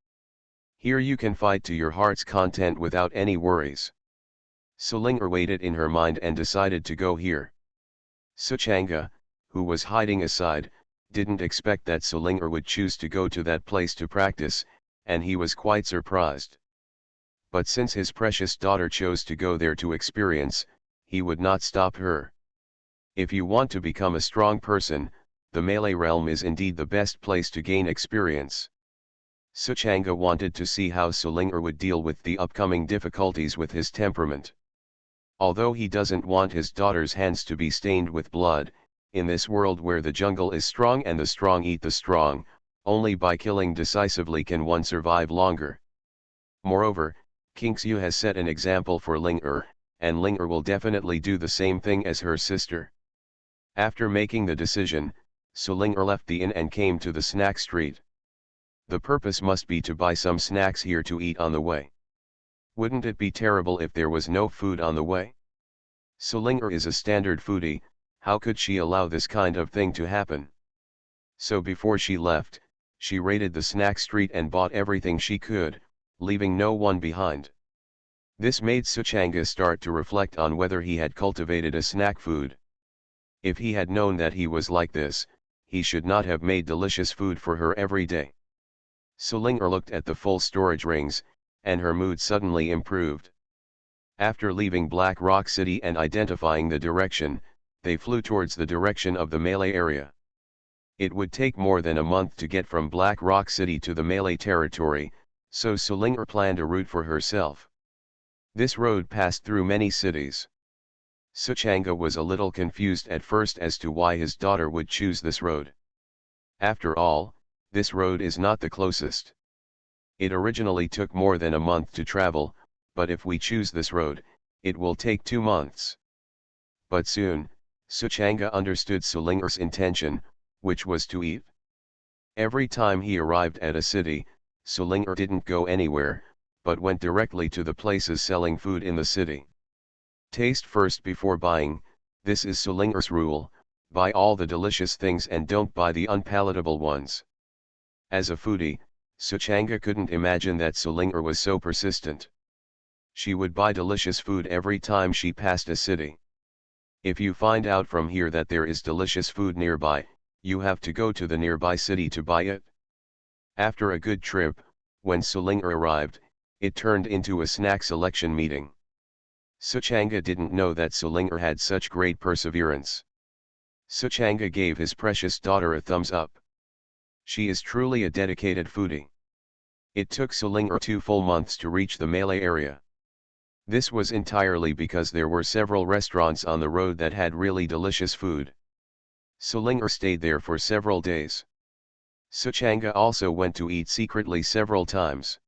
Here you can fight to your heart's content without any worries. Sulingar weighed it in her mind and decided to go here. Suchanga, who was hiding aside, didn't expect that Sulingar would choose to go to that place to practice, and he was quite surprised. But since his precious daughter chose to go there to experience, he would not stop her. If you want to become a strong person, the Malay realm is indeed the best place to gain experience. Suchanga wanted to see how Sulingar would deal with the upcoming difficulties with his temperament. Although he doesn't want his daughter's hands to be stained with blood, in this world where the jungle is strong and the strong eat the strong, only by killing decisively can one survive longer. Moreover, King Xu has set an example for Lingar, and Lingar will definitely do the same thing as her sister. After making the decision, Sulingar left the inn and came to the snack street. The purpose must be to buy some snacks here to eat on the way. Wouldn't it be terrible if there was no food on the way? Sulingar is a standard foodie, how could she allow this kind of thing to happen? So before she left, she raided the snack street and bought everything she could, leaving no one behind. This made Suchanga start to reflect on whether he had cultivated a snack food. If he had known that he was like this, he should not have made delicious food for her every day. Sulingar looked at the full storage rings, and her mood suddenly improved. After leaving Black Rock City and identifying the direction, they flew towards the direction of the Malay area. It would take more than a month to get from Black Rock City to the Malay territory, so Sulingar planned a route for herself. This road passed through many cities. Suchanga was a little confused at first as to why his daughter would choose this road. After all, this road is not the closest. It originally took more than a month to travel, but if we choose this road, it will take 2 months. But soon, Suchanga understood Sulingar's intention, which was to eat. Every time he arrived at a city, Sulingar didn't go anywhere, but went directly to the places selling food in the city. Taste first before buying, this is Sulingar's rule, buy all the delicious things and don't buy the unpalatable ones. As a foodie, Suchanga couldn't imagine that Sulingar was so persistent. She would buy delicious food every time she passed a city. If you find out from here that there is delicious food nearby, you have to go to the nearby city to buy it. After a good trip, when Sulingar arrived, it turned into a snack selection meeting. Suchanga didn't know that Sulingar had such great perseverance. Suchanga gave his precious daughter a thumbs up. She is truly a dedicated foodie. It took Sulingar 2 full months to reach the Malay area. This was entirely because there were several restaurants on the road that had really delicious food. Sulingar stayed there for several days. Suchanga also went to eat secretly several times.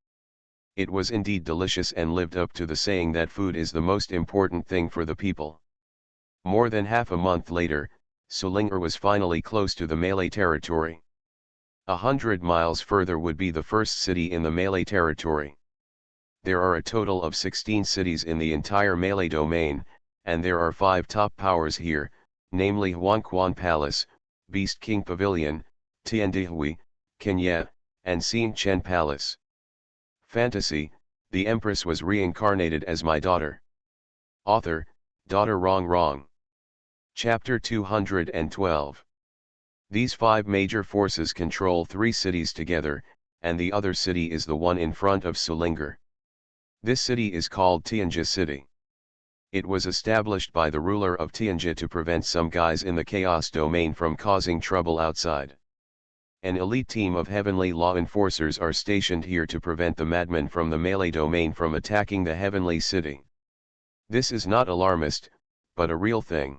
It was indeed delicious and lived up to the saying that food is the most important thing for the people. More than half a month later, Sulingar was finally close to the Malay territory. 100 miles further would be the first city in the Malay territory. There are a total of 16 cities in the entire Malay domain, and there are 5 top powers here, namely Huan Quan Palace, Beast King Pavilion, Tiandihui, Kenya, and Sien Chen Palace. Fantasy, the empress was reincarnated as my daughter. Author, Daughter Wrong. Chapter 212. These 5 major forces control 3 cities together, and the other city is the one in front of Sulingar. This city is called Tianjia City. It was established by the ruler of Tianjia to prevent some guys in the chaos domain from causing trouble outside. An elite team of heavenly law enforcers are stationed here to prevent the madmen from the Malay domain from attacking the heavenly city. This is not alarmist, but a real thing.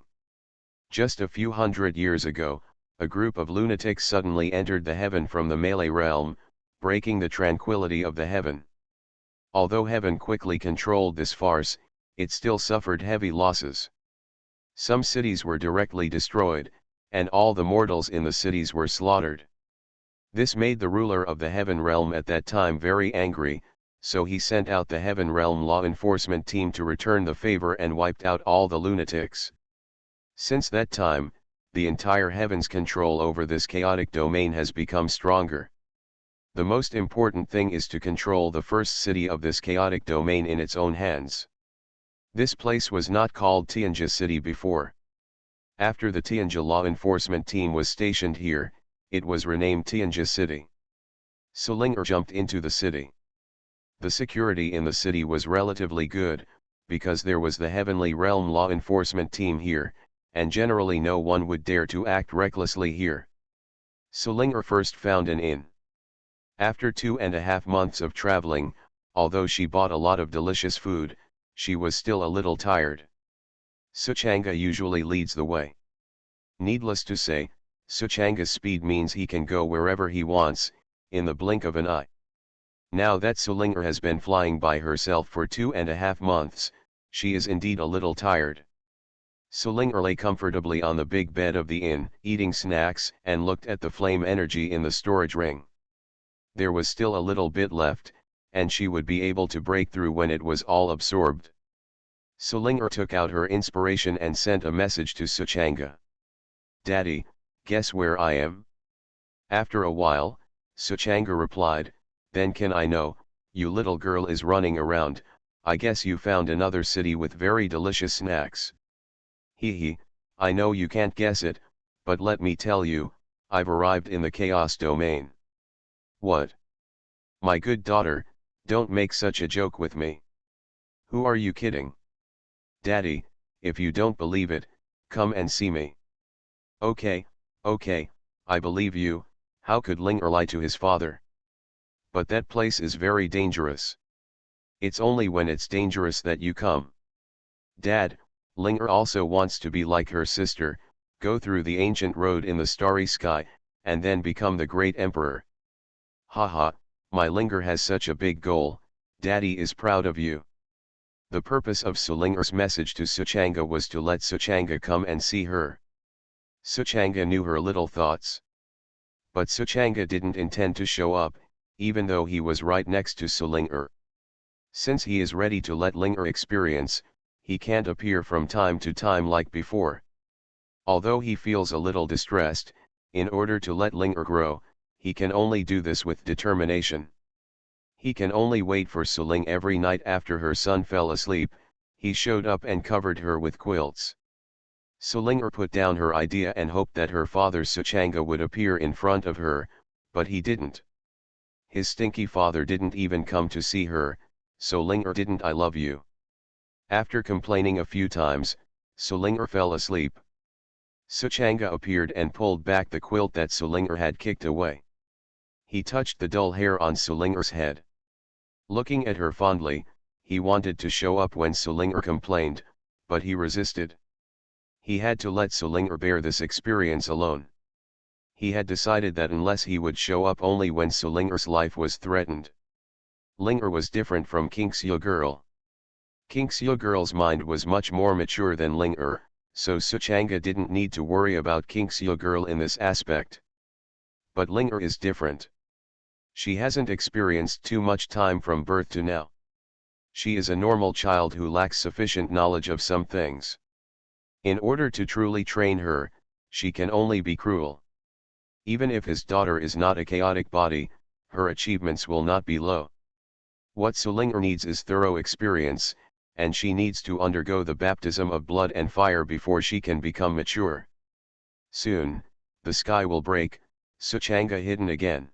Just a few hundred years ago, a group of lunatics suddenly entered the heaven from the Malay realm, breaking the tranquility of the heaven. Although heaven quickly controlled this farce, it still suffered heavy losses. Some cities were directly destroyed, and all the mortals in the cities were slaughtered. This made the ruler of the heaven realm at that time very angry, so he sent out the heaven realm law enforcement team to return the favor and wiped out all the lunatics. Since that time, the entire heaven's control over this chaotic domain has become stronger. The most important thing is to control the first city of this chaotic domain in its own hands. This place was not called Tianja City before. After the Tianja law enforcement team was stationed here, it was renamed Tianja City. Sulinger jumped into the city. The security in the city was relatively good, because there was the heavenly realm law enforcement team here, and generally no one would dare to act recklessly here. Sulinger first found an inn. After 2.5 months of traveling, although she bought a lot of delicious food, she was still a little tired. Suchanga usually leads the way. Needless to say, Suchanga's speed means he can go wherever he wants, in the blink of an eye. Now that Sulinger has been flying by herself for 2.5 months, she is indeed a little tired. Sulinger lay comfortably on the big bed of the inn, eating snacks, and looked at the flame energy in the storage ring. There was still a little bit left, and she would be able to break through when it was all absorbed. Sulinger took out her inspiration and sent a message to Suchanga. "Daddy, guess where I am?" After a while, Suchanga replied, "Then can I know, you little girl is running around, I guess you found another city with very delicious snacks." "Hee, I know you can't guess it, but let me tell you, I've arrived in the chaos domain." "What? My good daughter, don't make such a joke with me." "Who are you kidding?" "Daddy, if you don't believe it, come and see me." Okay, I believe you. How could Linger lie to his father? "But that place is very dangerous." "It's only when it's dangerous that you come." "Dad, Linger also wants to be like her sister, go through the ancient road in the starry sky, and then become the great emperor." "Haha, my Linger has such a big goal, Daddy is proud of you." The purpose of Sulinger's message to Suchanga was to let Suchanga come and see her. Suchanga knew her little thoughts. But Suchanga didn't intend to show up, even though he was right next to Sulinger. Since he is ready to let Linger experience, he can't appear from time to time like before. Although he feels a little distressed, in order to let Linger grow, he can only do this with determination. He can only wait for Suling every night after her son fell asleep. He showed up and covered her with quilts. Sulinger put down her idea and hoped that her father Suchanga would appear in front of her, but he didn't. His stinky father didn't even come to see her, so Linger didn't I love you. After complaining a few times, Sulinger fell asleep. Suchanga appeared and pulled back the quilt that Sulinger had kicked away. He touched the dull hair on Sulinger's head. Looking at her fondly, he wanted to show up when Sulinger complained, but he resisted. He had to let Sulinger bear this experience alone. He had decided that unless he would show up only when Sulinger's life was threatened. Linger was different from Kingsya Girl. Kingsya Girl's mind was much more mature than Linger, so Suchanga didn't need to worry about Kingsya Girl in this aspect. But Linger is different. She hasn't experienced too much time from birth to now. She is a normal child who lacks sufficient knowledge of some things. In order to truly train her, she can only be cruel. Even if his daughter is not a chaotic body, her achievements will not be low. What Sulinger needs is thorough experience, and she needs to undergo the baptism of blood and fire before she can become mature. Soon, the sky will break, Suchanga hidden again.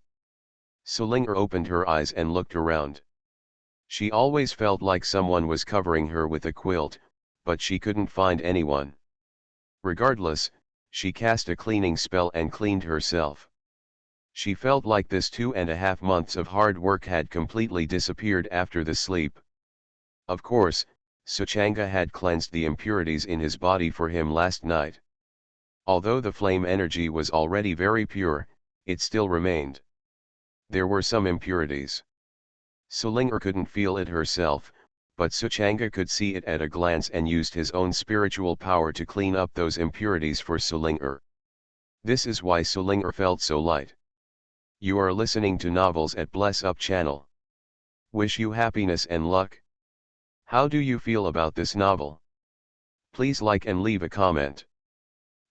Sulinger opened her eyes and looked around. She always felt like someone was covering her with a quilt, but she couldn't find anyone. Regardless, she cast a cleaning spell and cleaned herself. She felt like this 2.5 months of hard work had completely disappeared after the sleep. Of course, Suchanga had cleansed the impurities in his body for him last night. Although the flame energy was already very pure, it still remained. There were some impurities. Sulinger couldn't feel it herself, but Suchanga could see it at a glance and used his own spiritual power to clean up those impurities for Sulinger. This is why Sulinger felt so light. You are listening to Novels at Bless Up channel. Wish you happiness and luck. How do you feel about this novel? Please like and leave a comment.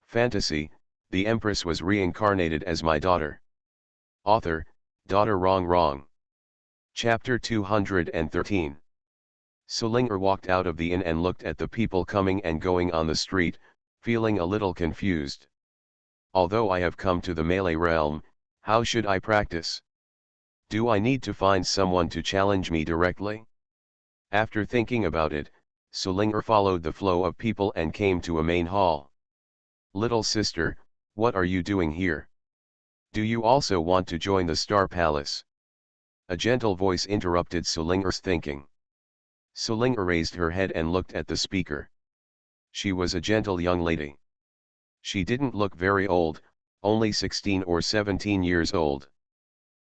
Fantasy, the Empress was reincarnated as my daughter. Author, Daughter Wrong. Chapter 213. Sulinger walked out of the inn and looked at the people coming and going on the street, feeling a little confused. Although I have come to the Malay realm, how should I practice? Do I need to find someone to challenge me directly? After thinking about it, Sulinger followed the flow of people and came to a main hall. Little sister, what are you doing here? Do you also want to join the Star Palace? A gentle voice interrupted Sulinger's thinking. Sulinger raised her head and looked at the speaker. She was a gentle young lady. She didn't look very old, only 16 or 17 years old.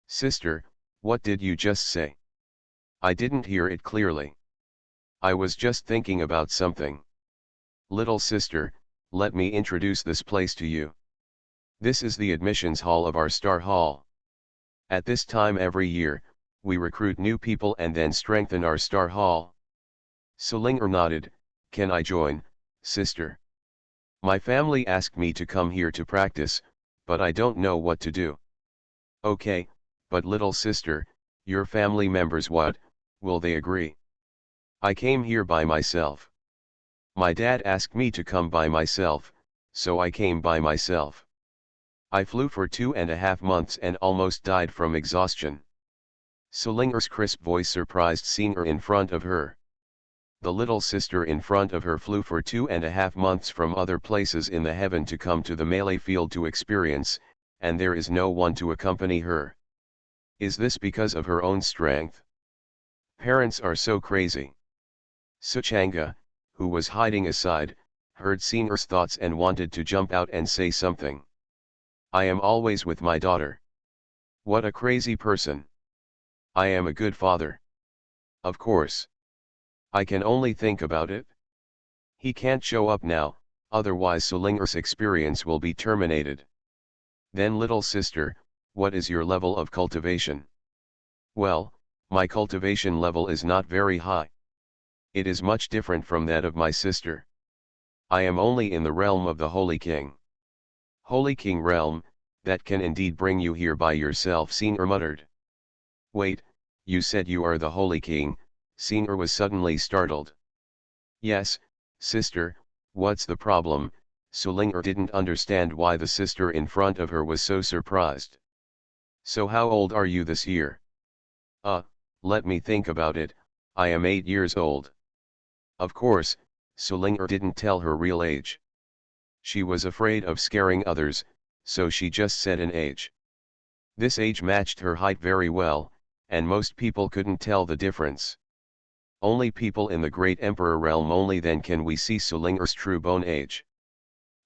Sister, what did you just say? I didn't hear it clearly. I was just thinking about something. Little sister, let me introduce this place to you. This is the admissions hall of our Star Hall. At this time every year, we recruit new people and then strengthen our Star Hall. Sulinger nodded. Can I join, sister? My family asked me to come here to practice, but I don't know what to do. Okay, but little sister, your family members what, will they agree? I came here by myself. My dad asked me to come by myself, so I came by myself. I flew for 2.5 months and almost died from exhaustion. Sulinger's crisp voice surprised Singer in front of her. The little sister in front of her flew for 2.5 months from other places in the heaven to come to the Malay field to experience, and there is no one to accompany her. Is this because of her own strength? Parents are so crazy. Suchanga, who was hiding aside, heard Singer's thoughts and wanted to jump out and say something. I am always with my daughter. What a crazy person. I am a good father. Of course. I can only think about it. He can't show up now, otherwise Sulinger's experience will be terminated. Then little sister, what is your level of cultivation? Well, my cultivation level is not very high. It is much different from that of my sister. I am only in the realm of the Holy King. Holy King realm, that can indeed bring you here by yourself, Singer muttered. Wait, you said you are the Holy King? Singer was suddenly startled. Yes, sister, what's the problem? Sulinger didn't understand why the sister in front of her was so surprised. So how old are you this year? Let me think about it, I am 8 years old. Of course, Sulinger didn't tell her real age. She was afraid of scaring others, so she just said an age. This age matched her height very well, and most people couldn't tell the difference. Only people in the Great Emperor realm only then can we see Sulinger's true bone age.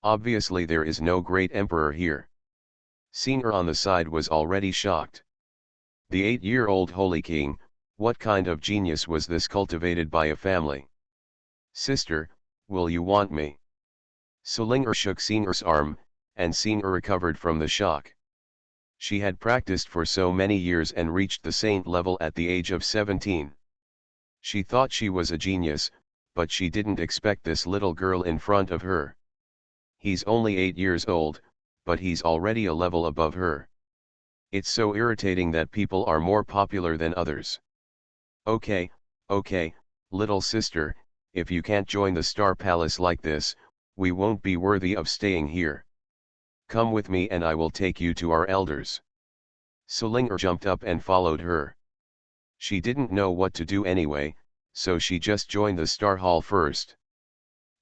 Obviously there is no Great Emperor here. Singer on the side was already shocked. The 8-year-old Holy King, what kind of genius was this cultivated by a family? Sister, will you want me? Sulinger shook Singer's arm, and Singer recovered from the shock. She had practiced for so many years and reached the saint level at the age of 17. She thought she was a genius, but she didn't expect this little girl in front of her. He's only 8 years old, but he's already a level above her. It's so irritating that people are more popular than others. Okay, little sister, if you can't join the Star Palace like this, we won't be worthy of staying here. Come with me and I will take you to our elders. Sulinger jumped up and followed her. She didn't know what to do anyway, so she just joined the Star Hall first.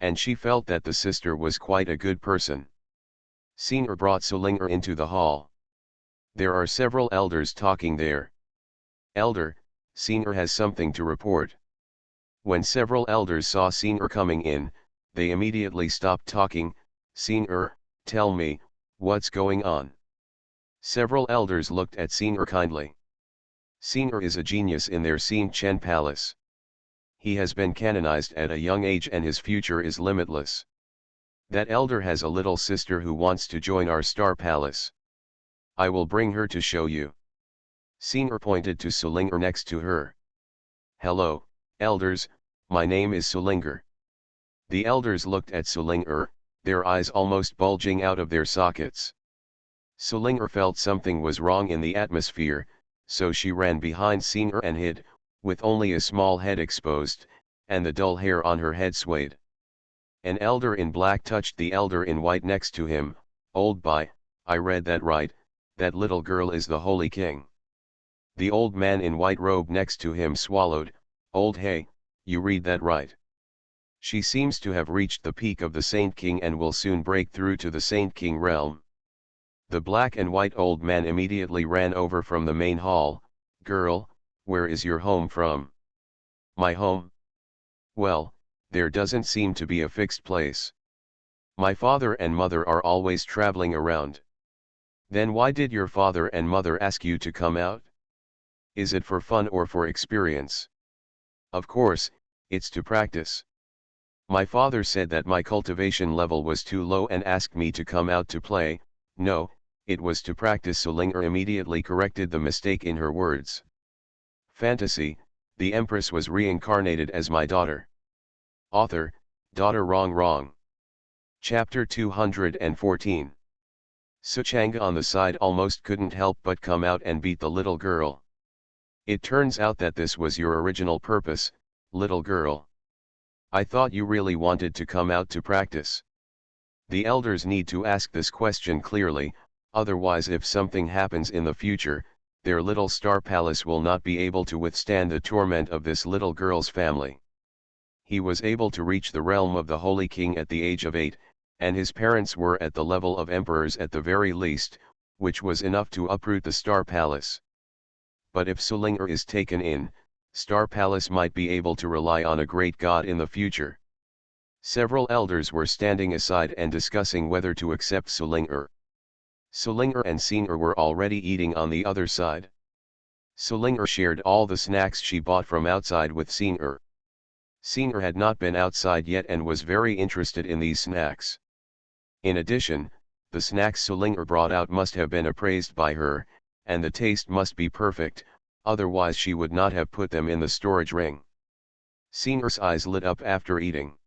And she felt that the sister was quite a good person. Singer brought Sulinger into the hall. There are several elders talking there. Elder, Singer has something to report. When several elders saw Singer coming in, they immediately stopped talking. Singer, tell me, what's going on? Several elders looked at Singer kindly. Singer is a genius in their Sing Chen Palace. He has been canonized at a young age and his future is limitless. That elder has a little sister who wants to join our star palace. I will bring her to show you. Senior pointed to Sulinger next to her. Hello, elders, my name is Sulinger. The elders looked at Sulinger, their eyes almost bulging out of their sockets. Sulinger felt something was wrong in the atmosphere, so she ran behind Senior and hid, with only a small head exposed, and the dull hair on her head swayed. An elder in black touched the elder in white next to him. Old boy, I read that right, that little girl is the Holy King. The old man in white robe next to him swallowed. Old hey, you read that right. She seems to have reached the peak of the Saint King and will soon break through to the Saint King realm. The black and white old man immediately ran over from the main hall. Girl, where is your home from? My home? Well, there doesn't seem to be a fixed place. My father and mother are always traveling around. Then why did your father and mother ask you to come out? Is it for fun or for experience? Of course, it's to practice. My father said that my cultivation level was too low and asked me to come out to play. No, it was to practice. Sulinger immediately corrected the mistake in her words. Fantasy, the empress was reincarnated as my daughter. Author, daughter wrong. Chapter 214. Suchanga on the side almost couldn't help but come out and beat the little girl. It turns out that this was your original purpose, little girl. I thought you really wanted to come out to practice. The elders need to ask this question clearly, otherwise if something happens in the future, their little star palace will not be able to withstand the torment of this little girl's family. He was able to reach the realm of the Holy King at the age of 8, and his parents were at the level of emperors at the very least, which was enough to uproot the star palace. But if Sulinger is taken in, Star Palace might be able to rely on a great god in the future. Several elders were standing aside and discussing whether to accept Sulinger. Sulinger and Senior were already eating on the other side. Sulinger shared all the snacks she bought from outside with Senior. Senior had not been outside yet and was very interested in these snacks. In addition, the snacks Sulinger brought out must have been appraised by her, and the taste must be perfect, otherwise she would not have put them in the storage ring. Senior's eyes lit up after eating.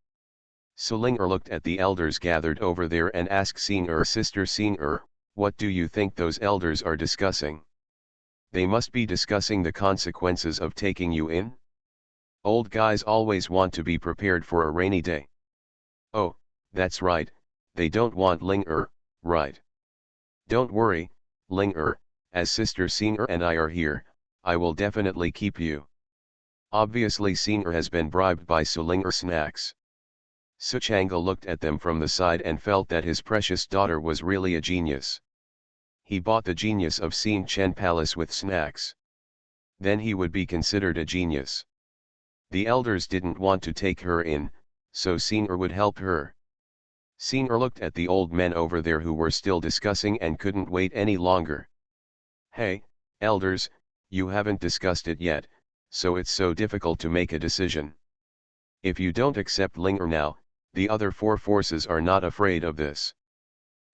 Sulinger looked at the elders gathered over there and asked Senior, Sister Senior, what do you think those elders are discussing? They must be discussing the consequences of taking you in? Old guys always want to be prepared for a rainy day. Oh, that's right, they don't want Linger, right? Don't worry, Linger, as Sister Senior and I are here, I will definitely keep you. Obviously Senior has been bribed by Sulinger snacks. Suchanga looked at them from the side and felt that his precious daughter was really a genius. He bought the genius of Sien Chen Palace with snacks. Then he would be considered a genius. The elders didn't want to take her in, so Senior would help her. Senior looked at the old men over there who were still discussing and couldn't wait any longer. Hey, elders, you haven't discussed it yet, so it's so difficult to make a decision. If you don't accept Linger now, the other 4 forces are not afraid of this.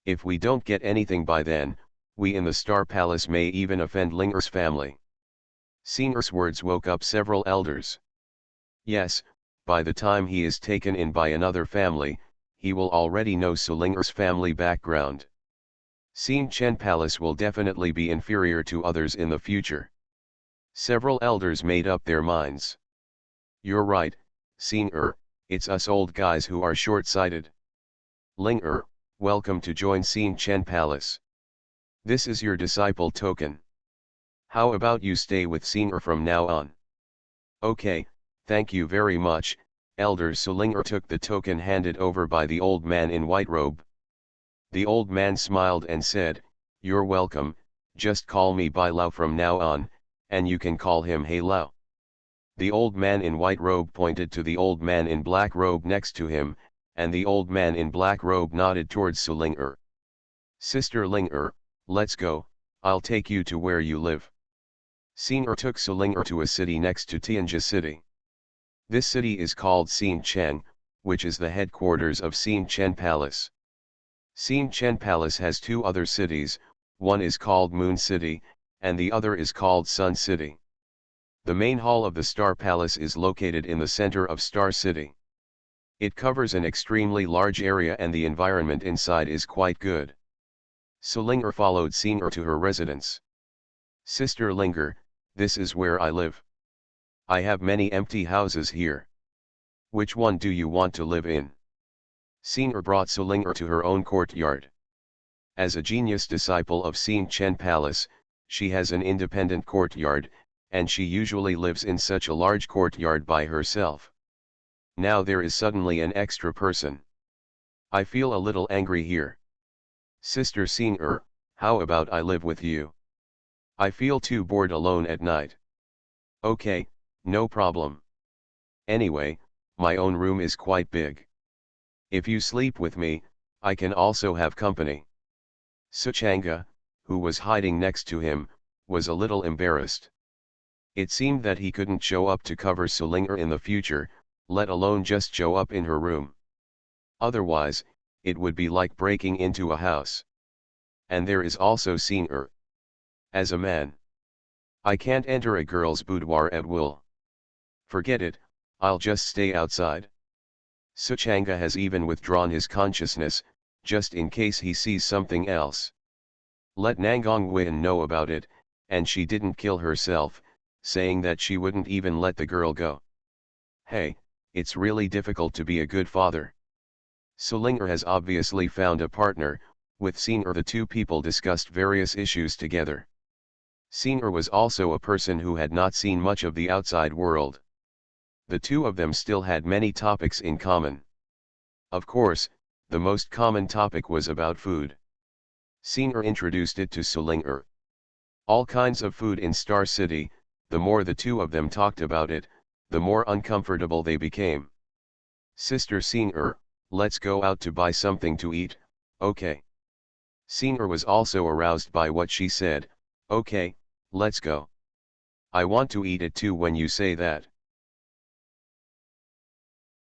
If we don't get anything by then, we in the Star Palace may even offend Linger's family. Senior's words woke up several elders. Yes, by the time he is taken in by another family, he will already know Sulinger's family background. Sien Chen Palace will definitely be inferior to others in the future. Several elders made up their minds. You're right, Senior, it's us old guys who are short-sighted. Linger, welcome to join Sien Chen Palace. This is your disciple token. How about you stay with Senior from now on? Okay, thank you very much, Elder. Sulinger took the token handed over by the old man in white robe. The old man smiled and said, You're welcome, just call me Bai Lao from now on, and you can call him Hey Lao. The old man in white robe pointed to the old man in black robe next to him, and the old man in black robe nodded towards Sulinger. Sister Linger, let's go, I'll take you to where you live. Senior took Sulinger to a city next to Tianjia City. This city is called Chen, which is the headquarters of Chen Palace. Chen Palace has two other cities, one is called Moon City, and the other is called Sun City. The main hall of the Star Palace is located in the center of Star City. It covers an extremely large area and the environment inside is quite good. Sulinger followed Singer to her residence. Sister Linger, this is where I live. I have many empty houses here. Which one do you want to live in? Singer brought Sulinger to her own courtyard. As a genius disciple of Chen Palace, she has an independent courtyard, and she usually lives in such a large courtyard by herself. Now there is suddenly an extra person. I feel a little angry here. Sister Singer, how about I live with you? I feel too bored alone at night. Okay, no problem. Anyway, my own room is quite big. If you sleep with me, I can also have company. Suchanga, who was hiding next to him, was a little embarrassed. It seemed that he couldn't show up to cover Sulinger in the future, let alone just show up in her room. Otherwise, it would be like breaking into a house. And there is also Singer. As a man, I can't enter a girl's boudoir at will. Forget it, I'll just stay outside. Suchanga has even withdrawn his consciousness, just in case he sees something else. Let Nangongwen know about it, and she didn't kill herself, saying that she wouldn't even let the girl go. Hey, it's really difficult to be a good father. Sulinger has obviously found a partner, with Singer the two people discussed various issues together. Singer was also a person who had not seen much of the outside world. The two of them still had many topics in common. Of course, the most common topic was about food. Singer introduced it to Sulinger. All kinds of food in Star City, the more the two of them talked about it, the more uncomfortable they became. Sister Singer, let's go out to buy something to eat, okay? Singer was also aroused by what she said, okay, let's go. I want to eat it too when you say that.